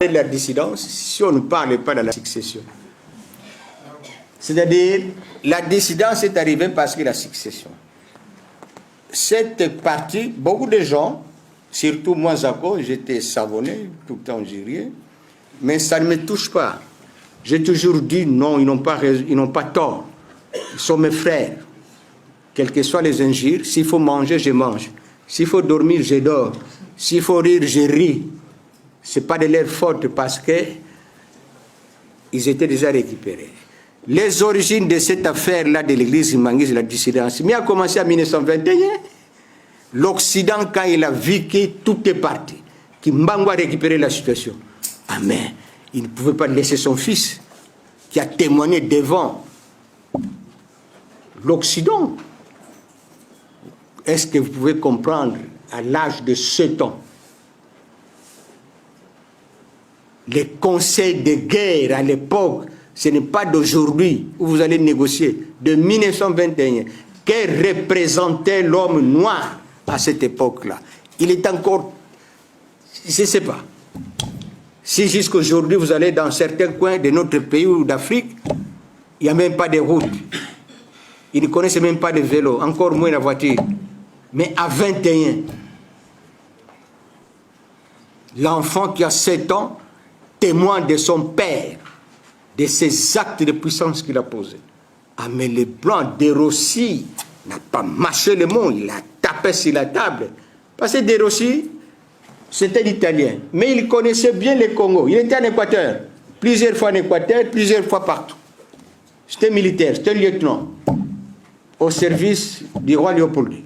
de la dissidence si on ne parle pas de la succession. C'est-à-dire, la dissidence est arrivée parce que la succession. Cette partie, beaucoup de gens, surtout moi, Zako, j'étais savonné, tout le temps j'y riais, mais ça ne me touche pas. J'ai toujours dit non, ils n'ont pas tort. Ils sont mes frères. Quelles que soient les injures, s'il faut manger, je mange. S'il faut dormir, je dors. S'il faut rire, je ris. Ce n'est pas de leur faute parce qu'ils étaient déjà récupérés. Les origines de cette affaire-là de l'église Mangis, la dissidence, mais a commencé en 1921. L'Occident, quand il a vu que tout est parti, que Mbango a récupéré la situation, ah mais il ne pouvait pas laisser son fils, qui a témoigné devant l'Occident. Est-ce que vous pouvez comprendre, à l'âge de 7 ans, les conseils de guerre à l'époque, ce n'est pas d'aujourd'hui où vous allez négocier, de 1921, que représentait l'homme noir à cette époque-là. Il est encore, je ne sais pas, si jusqu'aujourd'hui vous allez dans certains coins de notre pays ou d'Afrique, il n'y a même pas de route. Ils ne connaissent même pas de vélo, encore moins la voiture. Mais à 21, l'enfant qui a 7 ans témoigne de son père, de ses actes de puissance qu'il a posés. Ah mais le blanc de Rossi n'a pas mâché le mot, il a tapé sur la table. Parce que De Rossi, c'était l'Italien, mais il connaissait bien le Congo. Il était en Équateur, plusieurs fois en Équateur, plusieurs fois partout. C'était militaire, c'était lieutenant, au service du roi Léopold.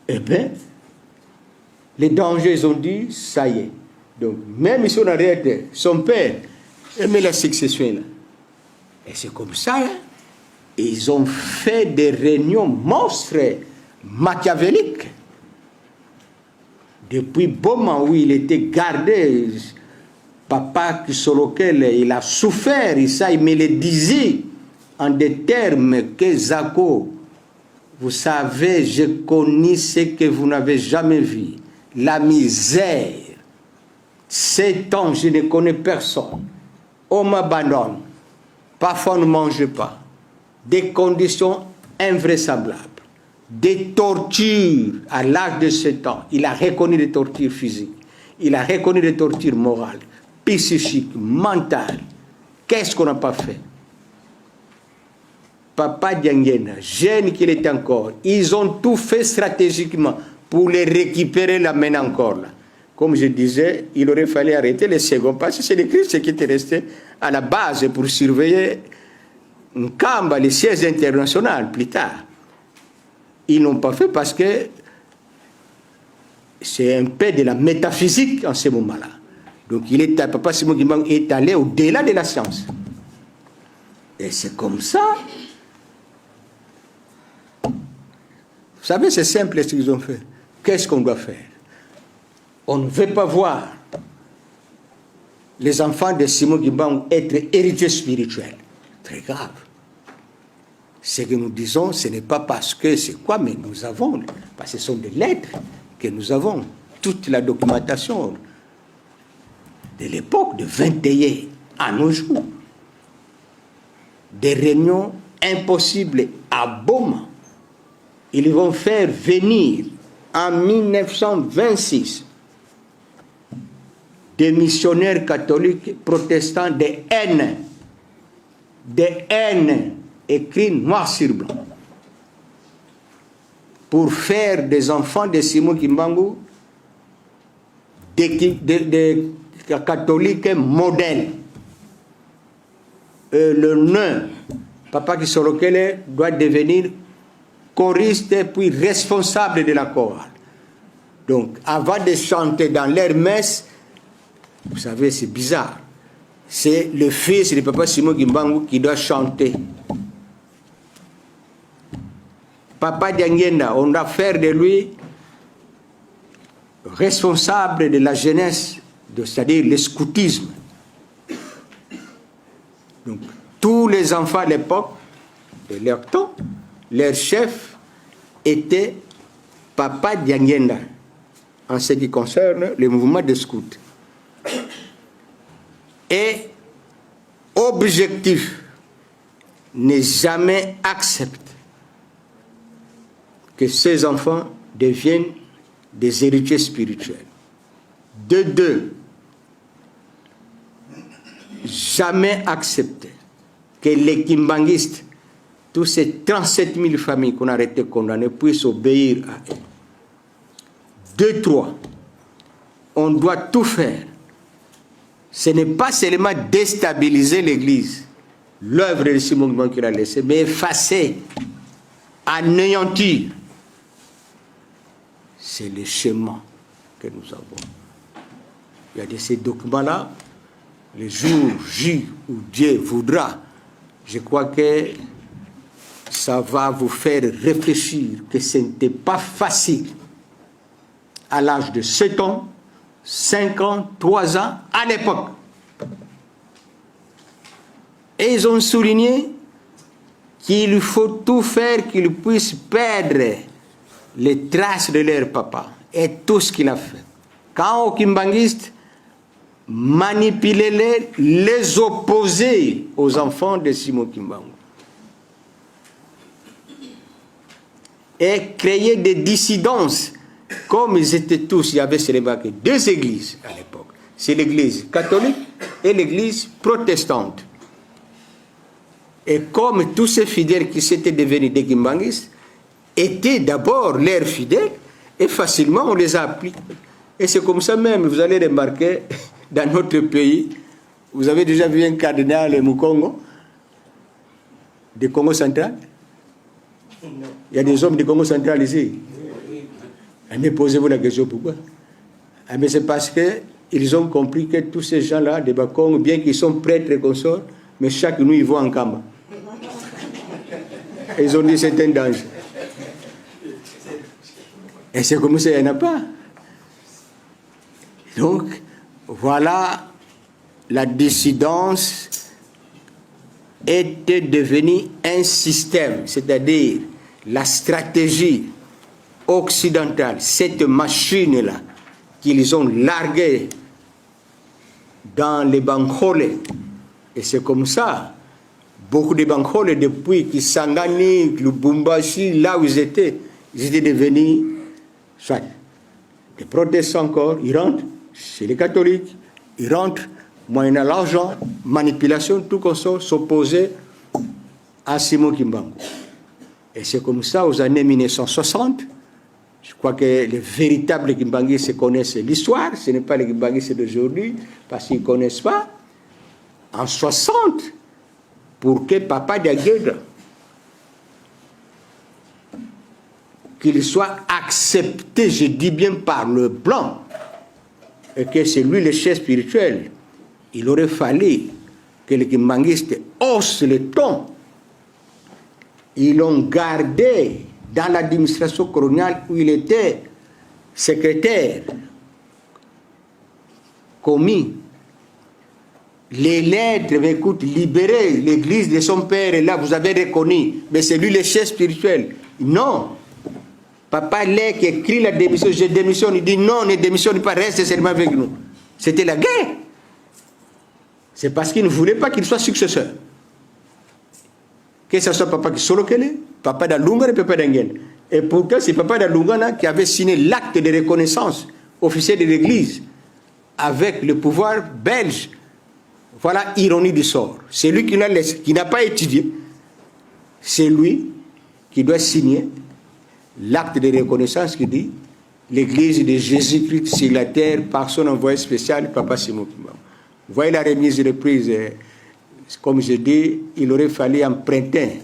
Eh bien, les dangers, ils ont dit, ça y est. Donc, même si on arrête, son père aimait la succession là. Et c'est comme ça, hein. Ils ont fait des réunions monstres, machiavéliques. Depuis bon moment où il était gardé, papa sur lequel il a souffert, et ça, il me le disait en des termes que Zako, vous savez, je connais ce que vous n'avez jamais vu. La misère. 7 ans, je ne connais personne. On m'abandonne. Parfois, on ne mange pas. Des conditions invraisemblables. Des tortures à l'âge de 7 ans. Il a reconnu des tortures physiques. Il a reconnu des tortures morales, psychiques, mentales. Qu'est-ce qu'on n'a pas fait? Papa Diangena, jeune qu'il est encore, ils ont tout fait stratégiquement pour les récupérer, l'amener encore là. Comme je disais, il aurait fallu arrêter les seconds parce que c'est les Christ qui étaient restés à la base pour surveiller Nkamba, les sièges internationaux plus tard. Ils n'ont pas fait parce que c'est un peu de la métaphysique en ce moment-là. Donc Papa Simon Kimbangu est allé au-delà de la science. Et c'est comme ça. Vous savez, c'est simple ce qu'ils ont fait. Qu'est-ce qu'on doit faire? On ne veut pas voir les enfants de Simon Kimbangu être héritiers spirituels. Très grave. Ce que nous disons, ce n'est pas parce que c'est quoi, mais nous avons, parce que ce sont des lettres que nous avons, toute la documentation de l'époque de 21 à nos jours. Des réunions impossibles à Boma. Ils vont faire venir en 1926 des missionnaires catholiques protestants de haine, écrit noir sur blanc, pour faire des enfants de Simon Kimbangu des catholiques modèles. Le nain, Papa Kisorokele, doit devenir choriste puis responsable de la chorale. Donc, avant de chanter dans leur messe, vous savez, c'est bizarre. C'est le fils de Papa Simon Kimbangu qui doit chanter. Papa Diangena, on doit faire de lui responsable de la jeunesse, c'est-à-dire le scoutisme. Donc, tous les enfants à l'époque, de leur temps, leur chef était Papa Diangena. en ce qui concerne le mouvement des scouts. Et objectif n'est jamais accepté que ces enfants deviennent des héritiers spirituels. De deux, jamais accepté que les kimbanguistes, tous ces 37 000 familles qu'on a arrêté condamnées, puissent obéir à eux. De trois, on doit tout faire. Ce n'est pas seulement déstabiliser l'Église, l'œuvre de Simon Kimbangu qu'il a laissée, mais effacer, anéantir. C'est le chemin que nous avons. Il y a de ces documents-là, le jour J où Dieu voudra, je crois que ça va vous faire réfléchir que ce n'était pas facile à l'âge de 7 ans, 5 ans, 3 ans, à l'époque. Et ils ont souligné qu'il faut tout faire qu'ils puissent perdre les traces de leur papa et tout ce qu'il a fait. Quand aux kimbanguistes manipulaient les opposer aux enfants de Simon Kimbangu et créer des dissidences, comme ils étaient tous, il y avait seulement que 2 églises à l'époque. C'est l'église catholique et l'église protestante. Et comme tous ces fidèles qui s'étaient devenus des kimbanguistes étaient d'abord leurs fidèles, et facilement on les a appliqués. Et c'est comme ça même, vous allez remarquer, dans notre pays, vous avez déjà vu un cardinal au Congo, du Congo central? Il y a des hommes du Congo central ici. Mais posez-vous la question pourquoi? Mais c'est parce qu'ils ont compris que tous ces gens-là, des Bakongo, bien qu'ils sont prêtres et consorts, mais chaque nuit ils vont en Kamba. Et ils ont dit c'est un danger. Et c'est comme ça, il n'y en a pas. Donc, voilà, la dissidence était devenue un système, c'est-à-dire la stratégie occidentale, cette machine-là qu'ils ont larguée dans les Bankhole. Et c'est comme ça, beaucoup de Bankhole, depuis Kisangani, Lubumbashi, là où ils étaient devenus soit des protestants encore, ils rentrent chez les catholiques, ils rentrent moyennant l'argent, manipulation, tout comme ça, s'opposer à Simon Kimbangu. Et c'est comme ça, aux années 1960, je crois que les véritables kimbanguistes connaissent l'histoire, ce n'est pas les kimbanguistes d'aujourd'hui, parce qu'ils ne connaissent pas. En 60, pour que Papa Diagueda, qu'il soit accepté, je dis bien par le blanc, et que c'est lui le chef spirituel, il aurait fallu que les kimbanguistes haussent le ton. Ils l'ont gardé dans l'administration coloniale où il était secrétaire, commis. Les lettres, écoute, libérer l'église de son père, et là, vous avez reconnu, mais c'est lui le chef spirituel. Non. Papa Lé qui écrit la démission, je démissionne, il dit non, ne démissionne pas, reste seulement avec nous. C'était la guerre. C'est parce qu'il ne voulait pas qu'il soit successeur. Que ce soit Papa Kisolokele, Papa d'Alunga et Papa d'Engen. Et pourtant, c'est Papa d'Alunga qui avait signé l'acte de reconnaissance officiel de l'Église avec le pouvoir belge. Voilà, ironie du sort. C'est lui qui n'a pas étudié. C'est lui qui doit signer l'acte de reconnaissance qui dit l'Église de Jésus-Christ sur la terre par son envoyé spécial, Papa Simon Kimbangu. Vous voyez la remise de reprise, comme je dis, il aurait fallu emprunter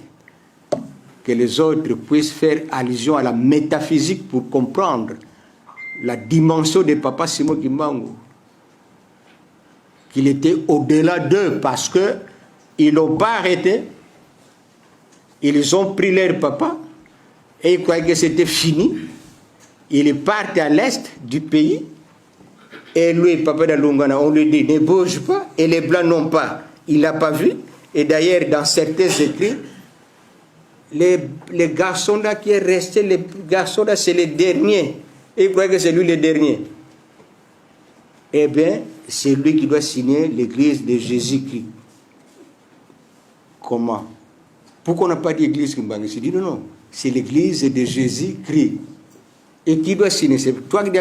que les autres puissent faire allusion à la métaphysique pour comprendre la dimension de Papa Simon Kimbangu. Qu'il était au-delà d'eux parce qu'ils n'ont pas arrêté, ils ont pris leur papa et ils croyaient que c'était fini. Ils partent à l'est du pays et lui, Papa d'Alungana, on lui dit ne bouge pas et les blancs n'ont pas. Il n'a pas vu. Et d'ailleurs, dans certains écrits, les garçons là qui est resté, les garçons là, c'est les derniers Et il croit que c'est lui le dernier. Eh bien, c'est lui qui doit signer l'église de Jésus-Christ. Comment? Pourquoi on n'a pas dit église Kimbangu? Il dit non, c'est l'église de Jésus-Christ. Et qui doit signer? C'est toi qui dis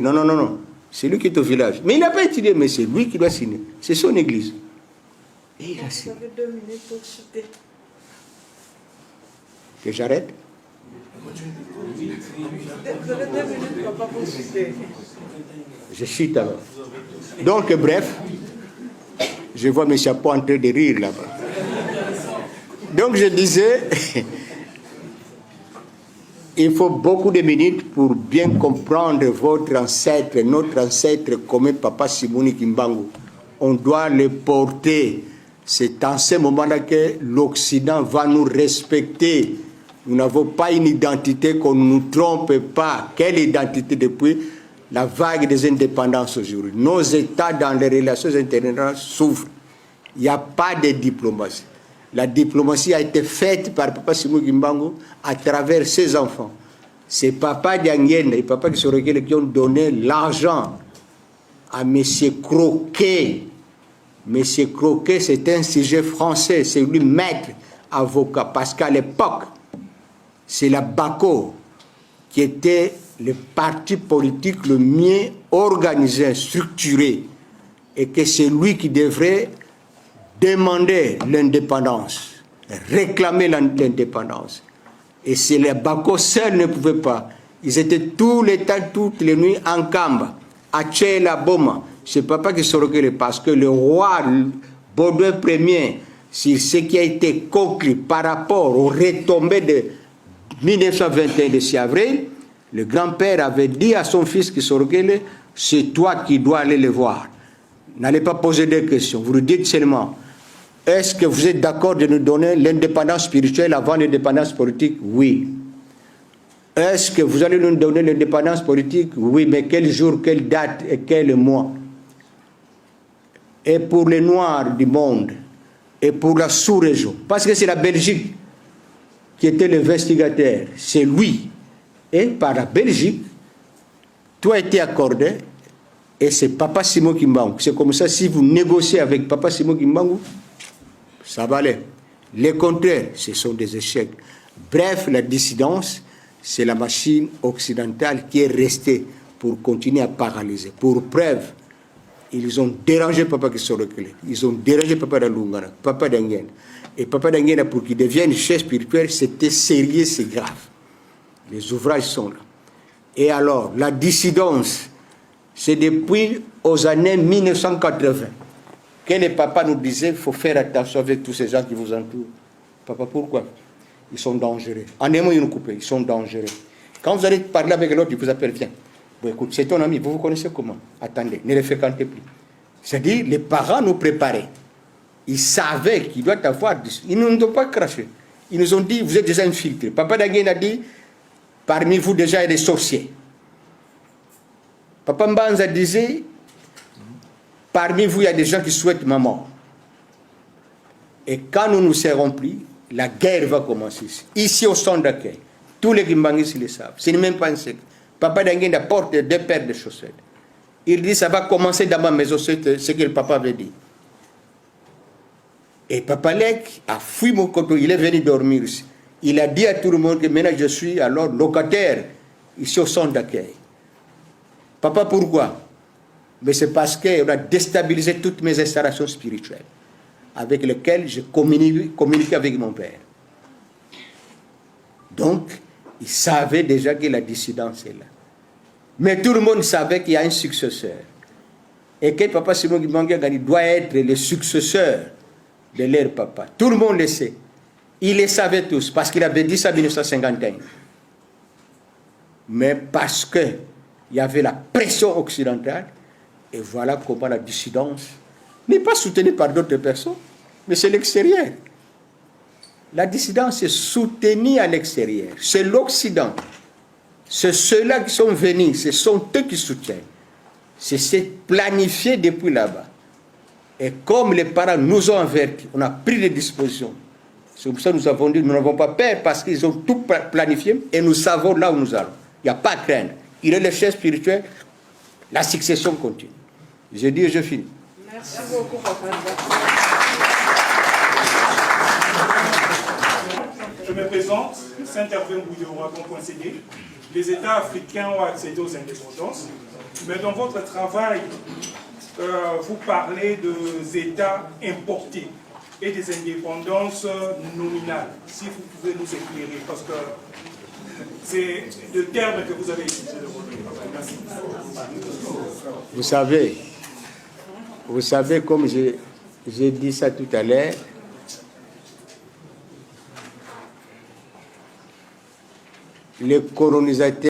non. C'est lui qui est au village. Mais il n'a pas étudié, mais c'est lui qui doit signer. C'est son église. Et il a signé. Vous avez 2 minutes pour citer. Que j'arrête? Vous avez 2 minutes, papa, pour citer. Je cite alors. Donc, bref, je vois mes chapeaux en train de rire là-bas. Donc, je disais, il faut beaucoup de minutes pour bien comprendre votre ancêtre, notre ancêtre commun, Papa Simoni Kimbangu. On doit le porter. C'est en ce moment-là que l'Occident va nous respecter. Nous n'avons pas une identité qu'on ne nous trompe pas. Quelle identité depuis la vague des indépendances aujourd'hui? Nos États dans les relations internationales souffrent. Il n'y a pas de diplomatie. La diplomatie a été faite par Papa Simoni Kimbangu à travers ses enfants. C'est Papa Diangène et Papa Kisorokele qui ont donné l'argent à M. Croquet. M. Croquet, c'est un sujet français, c'est lui maître avocat, parce qu'à l'époque, c'est la BACO qui était le parti politique le mieux organisé, structuré, et que c'est lui qui devrait demander l'indépendance, réclamer l'indépendance. Et c'est les BACO seuls ne pouvaient pas. Ils étaient tout le temps, toutes les nuits en Kamba, à Tchela Boma. C'est Papa qui Sorokele, parce que le roi Baudouin Ier, sur ce qui a été conclu par rapport aux retombées de 1921 de 6 avril, le grand-père avait dit à son fils qui Sorokele, c'est toi qui dois aller le voir. N'allez pas poser des questions. Vous lui dites seulement, est-ce que vous êtes d'accord de nous donner l'indépendance spirituelle avant l'indépendance politique? Oui. Est-ce que vous allez nous donner l'indépendance politique? Oui, mais quel jour, quelle date et quel mois? Et pour les Noirs du monde, et pour la sous-région, parce que c'est la Belgique qui était l'investigateur, c'est lui. Et par la Belgique, tout a été accordé, et c'est Papa Simoni Kimbangu. C'est comme ça, si vous négociez avec Papa Simoni Kimbangu, ça va aller. Les contraires, ce sont des échecs. Bref, la dissidence, c'est la machine occidentale qui est restée pour continuer à paralyser. Pour preuve, ils ont dérangé Papa Kisorokele, ils ont dérangé Papa Dalungana, Papa Dangène. Et Papa Dangène, pour qu'il devienne chef spirituel, c'était sérieux, c'est grave. Les ouvrages sont là. Et alors, la dissidence, c'est depuis aux années 1980 que les papas nous disaient, il faut faire attention avec tous ces gens qui vous entourent. Papa, pourquoi? Ils sont dangereux. En aimant, ils nous coupent, ils sont dangereux. Quand vous allez parler avec l'autre, il vous appelle, viens. Bon, écoute, c'est ton ami, vous connaissez comment? Attendez, ne les fréquentez plus. C'est-à-dire, les parents nous préparaient. Ils savaient qu'il doit avoir... Ils ne nous ont pas craché. Ils nous ont dit, vous êtes déjà infiltrés. Papa Dangène a dit, parmi vous déjà, il y a des sorciers. Papa Mbanza disait, parmi vous, il y a des gens qui souhaitent ma mort. Et quand nous nous serons pris, la guerre va commencer ici. Ici, au centre d'accueil. Tous les Kimbanguis le savent. Ce n'est même pas un secret. Papa Dangène apporte 2 paires de chaussettes. Il dit, ça va commencer dans ma maison, ce que le papa avait dit. Et Papa Lek a fui mon coteau, il est venu dormir ici. Il a dit à tout le monde que maintenant je suis alors locataire ici au centre d'accueil. Papa, pourquoi? Mais c'est parce qu'on a déstabilisé toutes mes installations spirituelles avec lesquelles je communiquais avec mon père. Donc, il savait déjà que la dissidence est là. Mais tout le monde savait qu'il y a un successeur. Et que Papa Simoni Kimbangu doit être le successeur de leur papa. Tout le monde le sait. Ils le savaient tous, parce qu'il avait dit ça en 1951. Mais parce qu'il y avait la pression occidentale, et voilà comment la dissidence n'est pas soutenue par d'autres personnes, mais c'est l'extérieur. La dissidence est soutenue à l'extérieur. C'est l'Occident. C'est ceux-là qui sont venus, ce sont eux qui soutiennent. C'est planifié depuis là-bas. Et comme les parents nous ont avertis, on a pris des dispositions. C'est pour ça que nous avons dit, nous n'avons pas peur parce qu'ils ont tout planifié et nous savons là où nous allons. Il n'y a pas à craindre. Il est le chef spirituel. La succession continue. Je dis et je finis. Merci beaucoup, Papa. Je me présente, Saint-Hervé Bouillon-Wagon.cd. Les États africains ont accédé aux indépendances, mais dans votre travail, vous parlez des États importés et des indépendances nominales. Si vous pouvez nous éclairer, parce que c'est le terme que vous avez utilisé de votre travail. Merci. Vous savez, comme j'ai dit ça tout à l'heure, les colonisateurs